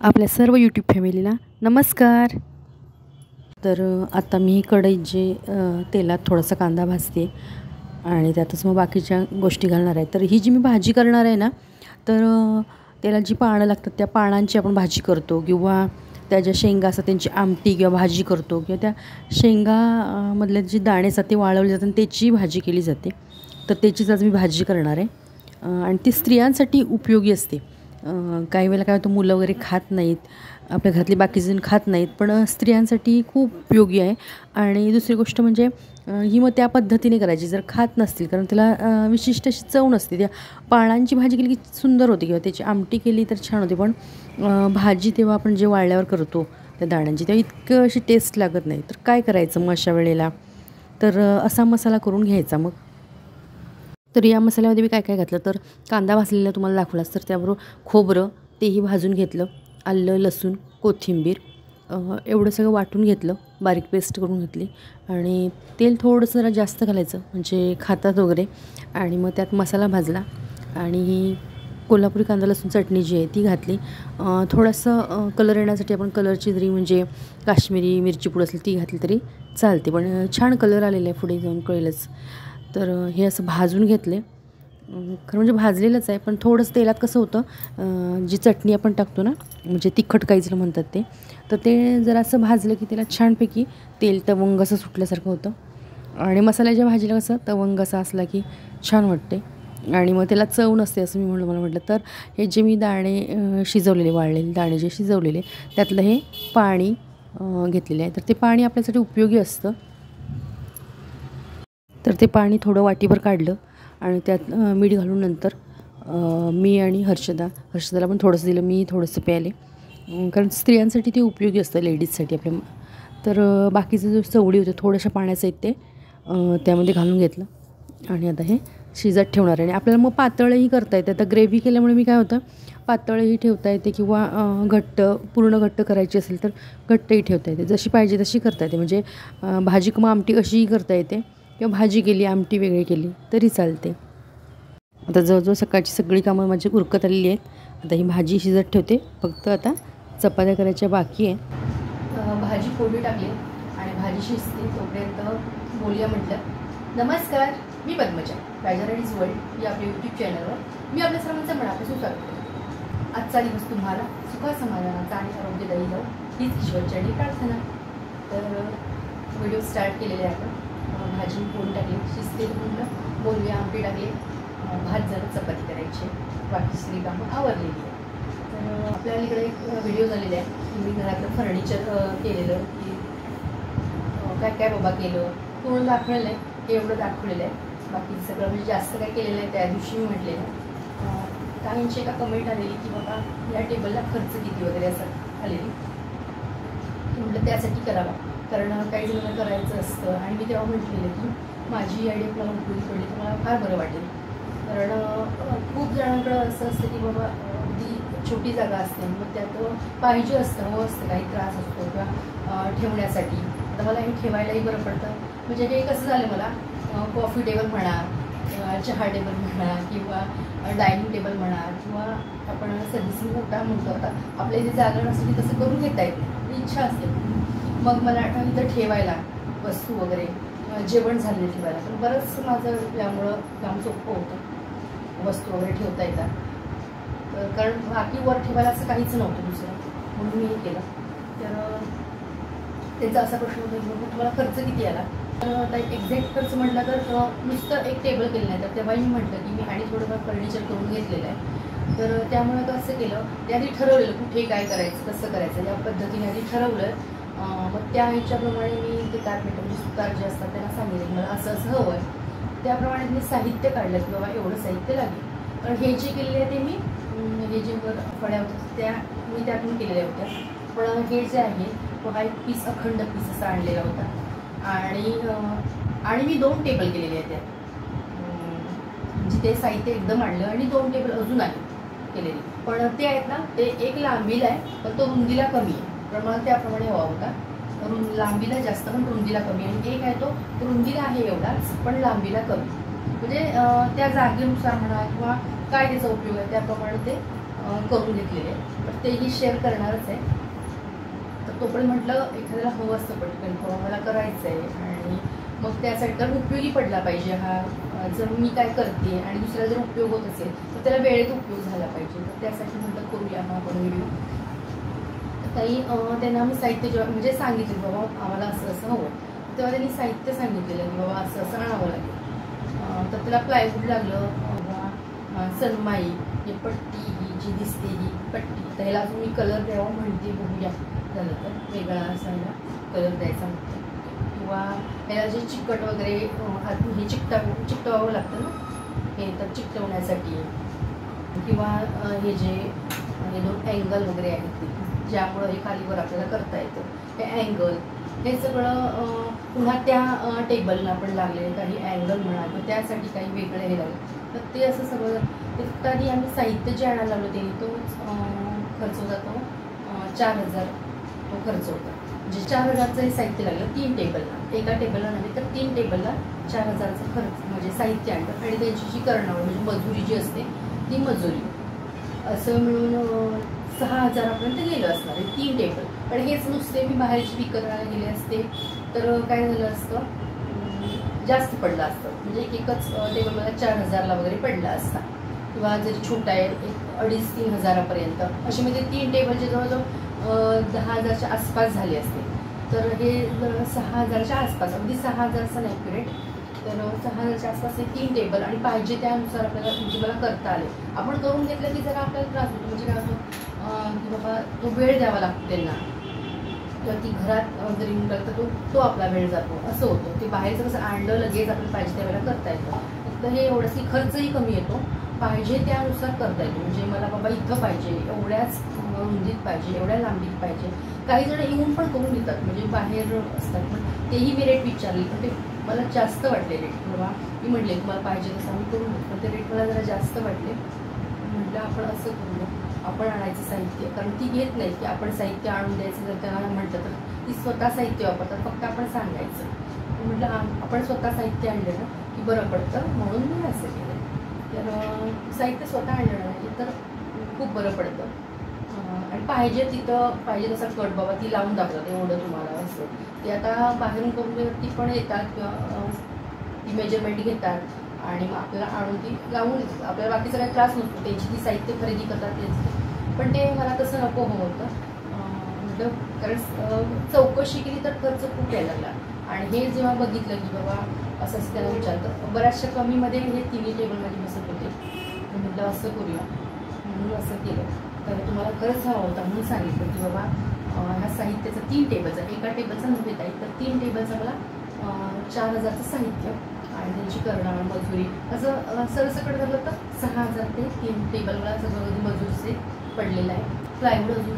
आपल्या सर्व यूट्यूब फॅमिलीला नमस्कार। तर आता मी कढईत जे तेलात थोडासा कांदा भाजते आणि त्यातच मग बाकीच्या गोष्टी घालणार आहे। तर ही जी मी भाजी करणार आहे ना, तर त्याला जी पानं लागतात त्या पानांची आपण भाजी करतो, किंवा त्या ज्या शेंगा असतात त्यांची आमटी किंवा भाजी करतो, किंवा त्या शेंगा मधले जे दाणे असतात ते वाळवले जातात त्याची भाजी केली जाते। तर त्याचीच आज मी भाजी करणार आहे आणि ती स्त्रियांसाठी उपयोगी असते। काही वेळेला काय होतं, मुलं वगैरे खात नाहीत, आपल्या घरातले बाकीजण खात नाहीत, पण स्त्रियांसाठी खूप उपयोगी आहे। आणि दुसरी गोष्ट म्हणजे ही मग त्या पद्धतीने करायची जर खात नसतील, कारण त्याला विशिष्ट अशी चव नसते। त्या पानांची भाजी केली की सुंदर होते, किंवा त्याची आमटी केली तर छान होते, पण भाजी तेव्हा आपण जे वाळल्यावर करतो त्या दाण्यांची तेव्हा इतकं अशी टेस्ट लागत नाही। तर काय करायचं मग अशा वेळेला, तर असा मसाला करून घ्यायचा। मग तर या मसाल्यामध्ये मी काय काय घातलं, तर कांदा भाजलेला तुम्हाला दाखवलाच, तर त्याबरोबर खोबरं तेही भाजून घेतलं, आलं लसूण कोथिंबीर एवढं सगळं वाटून घेतलं, बारीक पेस्ट करून घेतली, आणि तेल थोडंसं जरा जास्त घालायचं म्हणजे खातात वगैरे। आणि मग त्यात मसाला भाजला आणि ही कोल्हापुरी कांदा लसूण चटणी जी आहे ती घातली। थोडंसं कलर येण्यासाठी आपण कलरची जरी म्हणजे काश्मीरी मिरची पूड असेल ती घातली तरी चालते, पण छान कलर आलेला आहे, पुढे जाऊन कळेलच। तर हे असं भाजून घेतले, खरं म्हणजे भाजलेलंच आहे, पण थोडंसं तेलात कसं होतं, जी चटणी आपण टाकतो ना, म्हणजे तिखट काहीच म्हणतात ते, तर ते जरा असं भाजलं की त्याला छानपैकी तेल तवंग असं सुटल्यासारखं होतं। आणि मसाल्याच्या भाजीला कसं तवंग असा असला की छान वाटते, आणि मग त्याला चव नसते असं मी मला म्हटलं। तर हे जे मी दाणे शिजवलेले, वाळलेले दाणे जे शिजवलेले त्यातलं हे पाणी घेतलेलं आहे, तर ते पाणी आपल्यासाठी उपयोगी असतं। तर ते पाणी थोडं वाटीभर काढलं आणि त्यात मीठ घालून नंतर मी आणि हर्षदाला पण थोडंसं दिलं, मी थोडंसं प्यायले, कारण स्त्रियांसाठी ते उपयोगी असतं, लेडीजसाठी आपल्या। तर बाकीचं जो चवळी होते थोड्याशा पाण्याचं आहेत ते त्यामध्ये घालून घेतलं, आणि आता हे शिजत ठेवणार आहे। आणि आपल्याला मग पातळही करता येते, आता ग्रेव्ही केल्यामुळे मी काय होतं, पातळही ठेवता येते, किंवा पूर्ण घट्ट करायची असेल तर घट्टही ठेवता येते, जशी पाहिजे तशी करता येते। म्हणजे भाजी किंवा आमटी कशीही करता येते, किंवा भाजी केली आमटी वेगळी केली तरी चालते। आता जवळजवळ सकाळची सगळी कामं माझी उरकत आलेली आहेत। आता ही भाजी शिजत ठेवते, फक्त आता चपात्या करायच्या बाकी आहे। भाजी फोडणी टाकली आणि भाजी शिजते तोपर्यंत बोलूया म्हटलं। नमस्कार, मी पद्मजा, राजा राणीज वर्ल्ड या आपल्या यूट्यूब चॅनलवर मी आपल्या सर्वांचं मनापासून स्वागत करते। आजचा दिवस तुम्हाला सुखा समाधानाचा आणि आरोग्यदायी जाऊ हीच ईश्वरचरणी प्रार्थना। तर व्हिडिओ स्टार्ट केलेले आहे आपण। भाजी फोडून टाकली, शिजते म्हटलं बोलूया, आमटी टाकली, भात झालं, चपाती करायची, बाकी सगळी कामं आवरलेली आहे। तर आपल्या इकडे एक व्हिडिओ झालेला आहे की मी घरातलं फर्निचर केलेलं, की काय काय बाबा केलं, पूर्ण दाखवलेलं आहे, हे एवढं दाखवलेलं आहे, बाकी सगळं म्हणजे जास्त काय केलेलं आहे। त्या दिवशी मी म्हटलेलं, काहींची एका कमेंट आलेली की बाबा या टेबलला खर्च किती वगैरे असं आलेली, म्हटलं त्यासाठी करावा, कारण काही जणांना करायचं असतं। आणि मी तेव्हा म्हटलेलं की माझी आयडिया मला उपयोगी पडली तर मला फार बरं वाटेल, कारण खूप जणांकडं असं असतं की बाबा अगदी छोटी जागा असते, मग त्यात पाहिजे असतं, हवं असतं, काही त्रास असतो किंवा ठेवण्यासाठी। आता मला हे ठेवायलाही बरं पडतं, म्हणजे हे कसं झालं, मला कॉफी टेबल म्हणा, चहा टेबल म्हणा, किंवा डायनिंग टेबल म्हणा, किंवा आपण सर्व्हिसिंग मोठा म्हणतो, आता आपल्या इथे जागा नसली तसं करून घेता येते, इच्छा असते। मग मला इथं ठेवायला वस्तू वगैरे, जेवण झालेलं ठेवायला, पण बरंच माझं त्यामुळं काम सोपं होतं, वस्तू वगैरे ठेवता येतात। कारण बाकी वर ठेवायला असं काहीच नव्हतं दुसरं, म्हणून मी हे केलं। तर त्याचा असा प्रश्न होता की तुम्हाला खर्च किती आला, तर आता एक्झॅक्ट खर्च म्हटलं तर नुसतं एक टेबल केलं नाही, तर तेव्हाही मी म्हटलं की मी आणि थोडंफार फर्निचर करून घेतलेलं आहे। तर त्यामुळे कसं केलं, ते आधी ठरवलेलं कुठे काय करायचं, कसं करायचं, या पद्धतीने आधी ठरवलं। मग त्या ह्याच्याप्रमाणे मी ते कार्पेट म्हणजे सुतार जे असतात त्यांना सांगितलं मला असं असं हवं आहे, त्याप्रमाणे मी साहित्य काढलं की बाबा एवढं साहित्य लागेल। पण हे जे केलेले आहे ते मी हे जे वर फळ्या होत्या त्या मी त्यातून केलेल्या होत्या, पण हे जे आहे तो हा एक पीस अखंड पीस असा आणलेला होता। आणि मी 2 टेबल केलेले आहेत त्यात, म्हणजे ते साहित्य एकदम आणलं आणि 2 टेबल अजून आहे केलेली, पण ते आहेत ना, ते एक लांबीला आहे पण तो रुंदीला कमी आहे, पण मला त्याप्रमाणे हवा होता, लांबीला जास्त पण रुंदीला कमी, आणि एक आहे तो रुंदीला आहे एवढाच पण लांबीला कमी, म्हणजे त्या जागेनुसार म्हणा किंवा काय त्याचा उपयोग आहे त्याप्रमाणे ते करून घेतलेले आहे। तेही शेअर करणारच आहे. तर तोपर्यंत म्हटलं एखाद्याला हवं असतं पटकन किंवा मला करायचं आहे आणि मग त्यासाठी तर उपयोगी पडला पाहिजे हा. जर मी काय करते आणि दुसऱ्याला जर उपयोग होत असेल तर त्याला वेळेत उपयोग झाला पाहिजे. तर त्यासाठी म्हटलं करूया मग आपण व्हिडिओ. काही त्यांना आम्ही साहित्य जेव्हा म्हणजे सांगितलं बाबा आम्हाला असं असं हवं, तेव्हा त्यांनी साहित्य सांगितलेलं की बाबा असं असं आणावं लागेल. तर त्याला प्लायवूड लागलं, सनमाई, ही पट्टी ही जी दिसते ही पट्टी. तर ह्याला अजून मी कलर द्यावा म्हणते, बघूया झालं तर वेगळा असायला कलर द्यायचा म्हणते. किंवा ह्याला जे चिकट वगैरे हे चिकटवावं लागतं ना, हे तर चिकटवण्यासाठी. किंवा हे जे हे 2 अँगल वगैरे आहेत ज्यामुळं हे खालीवर आपल्याला करता येतं, हे अँगल हे सगळं पुन्हा त्या टेबलला आपण लागले काही अँगल म्हणा किंवा त्यासाठी काही वेगळं हे लागलं. तर ते असं सगळं ते आधी आम्ही साहित्य जे आणायला लावलं त्यांनी तोच खर्च होता, तो 4000 तो खर्च होता. म्हणजे 4000चं हे साहित्य लागलं 3 टेबलला, एका टेबलला नाही तर 3 टेबलला 4000चा खर्च म्हणजे साहित्य आणलं. आणि त्यांची जी करणावळ म्हणजे मजुरी जी असते ती मजुरी असं मिळून 6000पर्यंत गेलं असणार आहे 3 टेबल. पण हेच नुसते मी बाहेरची विकत आणायला गेले असते तर काय झालं असतं, जास्त पडलं असतं. म्हणजे एकच टेबल मला 4000ला वगैरे पडला असता. किंवा जरी छोटा आहे 2500-3000 हजारापर्यंत असे म्हणजे 3 टेबलचे जवळजवळ 10,000च्या आसपास झाले असते. तर हे 6000च्या आसपास, अगदी 6000चा नाही ॲक्युरेट, तर 6000च्या आसपास हे 3 टेबल आणि पाहिजे त्यानुसार आपल्याला म्हणजे मला करता आले. आपण करून घेतलं की जरा आपल्याला त्रास होतो. म्हणजे काय होतं की बाबा तो वेळ द्यावा लागतो त्यांना, किंवा ती घरात जरी म्हणतात तर तो आपला वेळ जातो असं होतं. ते बाहेरचं कसं आणलं लगेच आपल्याला पाहिजे त्यावेळेला करता येतं. तर हे एवढंच की खर्चही कमी येतो, पाहिजे त्यानुसार करता येतो. म्हणजे मला बाबा इथं पाहिजे, एवढ्याच रुंदीत पाहिजे, एवढ्या लांबीत पाहिजे. काही जण येऊन पण करून देतात, म्हणजे बाहेर असतात, पण तेही मी रेट विचारले पण ते मला जास्त वाटले रेट. किंवा मी म्हटले तुम्हाला पाहिजे तसं आम्ही करून देतो, पण ते रेट मला जरा जास्त वाटले. म्हटलं आपण असं करूया, आपण आणायचं साहित्य. कारण ती घेत नाही की आपण साहित्य आणून द्यायचं. जर त्यांना म्हटलं तर ती स्वतः साहित्य वापरतात, फक्त आपण सांगायचं. म्हटलं आपण स्वतः साहित्य आणलं ना की बरं पडतं, म्हणून मी असं केलं. तर साहित्य स्वतः आणलं नाही तर खूप बरं पडतं. आणि पाहिजे तिथं पाहिजे तसा कट बाबा ती लावून दाखवतात एवढं तुम्हाला असं. ते आता बाहेरून करून ती पण येतात किंवा ती मेजरमेंट घेतात आणि मग आपल्याला आणून ती लावून देतात. आपल्याला बाकीचा काही त्रास नसतो, त्यांची ती साहित्य खरेदी करतात त्यांची. पण ते मला तसं नको हवं होतं. म्हटलं कारण चौकशी केली तर खर्च खूप यायला लागला. आणि हे जेव्हा बघितलं की बाबा असं असं त्याला विचारतं, बऱ्याचशा कमीमध्ये हे 3 टेबल माझी बसत होते. म्हटलं असं करूया म्हणून असं केलं. तर तुम्हाला खरंच हवा होता म्हणून सांगितलं की बाबा ह्या साहित्याचं 3 टेबलचा, एका टेबलचा नव्हे ताई, तर 3 टेबलचा मला 4000चं साहित्य आणि त्यांची करणावळ मजुरी असं सरसकट झालं तर 6000 ते 3 टेबलला सगळं मजुरीचे पडलेलं आहे. प्लायवूड अजून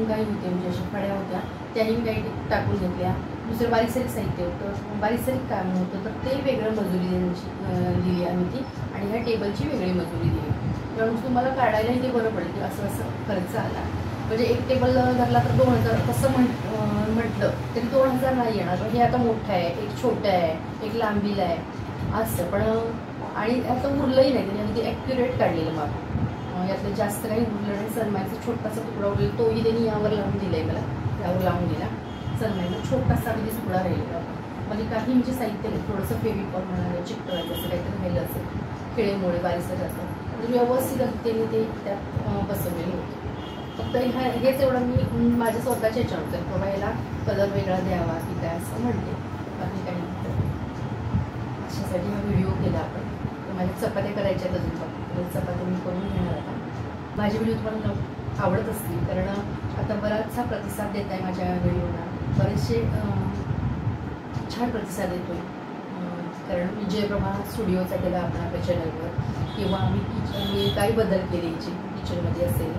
काही होते, म्हणजे अशा फड्या होत्या त्याही मी काही टाकून घेतल्या. दुसरं बारीक सारीक साहित्य होतं, बारीक सारीक काम होतं, तर ते वेगळं मजुरी दिली आम्ही ती. आणि ह्या टेबलची वेगळी मजुरी दिली. कारण तुम्हाला काढायलाही ते बरं पडेल की असं असं खर्च आला. म्हणजे एक टेबल धरला तर 2000 तसं म्हटलं तरी 2000 नाही येणार. हे आता मोठं आहे, एक छोटं आहे, एक लांबीला आहे असं. पण आणि आता उरलंही नाही त्याने, ते ॲक्युरेट काढलेलं माप. यातलं जास्त काही उरलं नाही. सनमाईचा छोटासा तुकडा उरलेला तोही त्यांनी यावर लावून दिला आहे मला, यावर लावून दिला. सनमाईचा छोटासा अगदी तुकडा राहिलेला. म्हणजे काही म्हणजे साहित्य नाही, थोडंसं फेविकॉल म्हणाले चिकटवायचं असं काहीतरी राहिलं असेल, खेळेमुळे बारीसं जातं. म्हणजे व्यवस्थित त्यांनी ते त्यात बसवलेलं होतं. फक्त हेच एवढं मी माझ्या स्वतःच्या ह्याच्यावर बाबा याला कलर वेगळा द्यावा की काय असं म्हणते, बाकी काही नाही. अशासाठी हा व्हिडिओ केला आपण. तर माझ्या चपात्या करायच्यात अजून पण चपात्या मी करून घेणार आता. माझे व्हिडिओ तुम्हाला आवडत असतील, कारण आता बराचसा प्रतिसाद देत आहे माझ्या व्हिडिओला. बरेचसे छान प्रतिसाद येतो आहे. कारण मी जयप्रभा स्टुडिओचा केला आपण आपल्या चॅनलवर, किंवा मी काही बदल केले किचनमध्ये असेल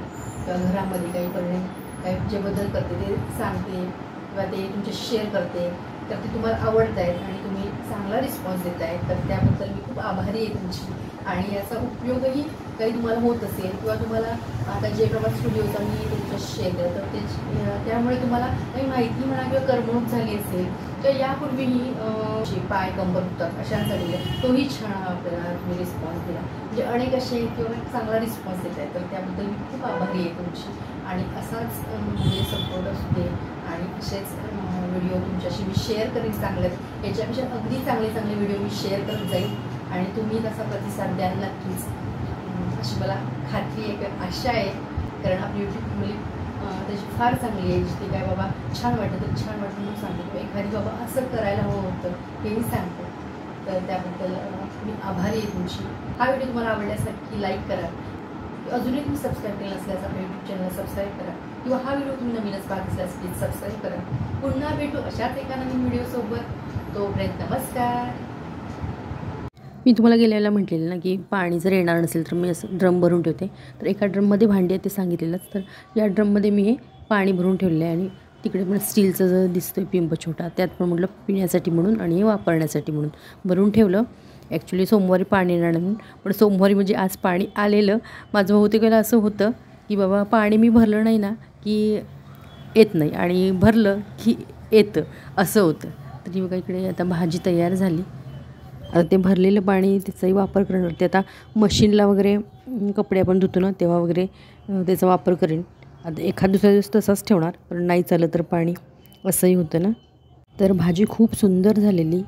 किंवा घरामध्ये काही करणे, काही जे बदल करते ते सांगते किंवा ते तुमच्याशी शेअर करते. तर ते तुम्हाला आवडत आहेत आणि तुम्ही चांगला रिस्पॉन्स देत आहेत, तर त्याबद्दल मी खूप आभारी आहे तुमची. आणि याचा उपयोगही काही तुम्हाला होत असेल किंवा तुम्हाला आता जयप्रभा स्टुडिओचा मी तुमच्याशी शेअर केलं तर त्यामुळे तुम्हाला काही माहिती म्हणा किंवा करमणूक झाली असेल तर यापूर्वीही जे पाय कंबर होतात अशांसाठी तोही छान आपल्याला तुम्ही रिस्पॉन्स दिला. म्हणजे अनेक असे किंवा चांगला रिस्पॉन्स देत आहे, तर त्याबद्दल मी खूप आभारी आहे तुमची. आणि असाच म्हणजे सपोर्ट असू दे आणि असेच व्हिडिओ तुमच्याशी मी शेअर करेन चांगले, याच्यापेक्षा अगदी चांगले चांगले व्हिडिओ मी शेअर करत जाईल आणि तुम्ही तसा प्रतिसाद द्याल नक्कीच, अशी मला खात्री आहे, किंवा आशा आहे. कारण आपली यूट्यूब फॅमिली त्याची फार चांगली आहे. जिथे काय बाबा छान वाटतं तर छान वाटतं म्हणून सांगते, किंवा एखादी बाबा असं करायला हवं होतं हेही सांगतो. तर त्याबद्दल मी आभारी आहे तुमची. हा व्हिडिओ तुम्हाला आवडल्यास नक्की लाईक करा. अजूनही तुम्ही सबस्क्राईब केलं नसल्यास आपल्या यूट्यूब चॅनलला सबस्क्राईब करा, किंवा हा व्हिडिओ तुम्ही नवीनच पाहत असल्यास प्लीज सबस्क्राईब करा. पुन्हा भेटू अशाच एका नवीन व्हिडिओसोबत. तोपर्यंत नमस्कार. मी तुम्हाला गेल्याला म्हटलेलं ना की पाणी जर येणार नसेल तर मी असं ड्रम भरून ठेवते. तर एका ड्रममध्ये भांडी आहे ते सांगितलेलंच. तर या ड्रममध्ये मी हे पाणी भरून ठेवलं आहे. आणि तिकडे पण स्टीलचं जर दिसतं पिंप छोटा, त्यात पण म्हटलं पिण्यासाठी म्हणून आणि हे वापरण्यासाठी म्हणून भरून ठेवलं. ॲक्च्युली सोमवारी पाणी येणार म्हणून, पण सोमवारी म्हणजे आज पाणी आलेलं. माझं बहुतेक वेळेला असं होतं की बाबा पाणी मी भरलं नाही ना की येत नाही, आणि भरलं की येतं, असं होतं. तरी बघा इकडे आता भाजी तयार झाली. आता ते भरलेलं पाणी त्याचाही वापर करणार. ते आता मशीनला वगैरे कपडे आपण धुतो ना तेव्हा वगैरे त्याचा वापर करेन. आता एखाद दुसरा दिवस तसाच ठेवणार, पण नाही चाललं तर पाणी असंही होतं ना. तर भाजी खूप सुंदर झालेली.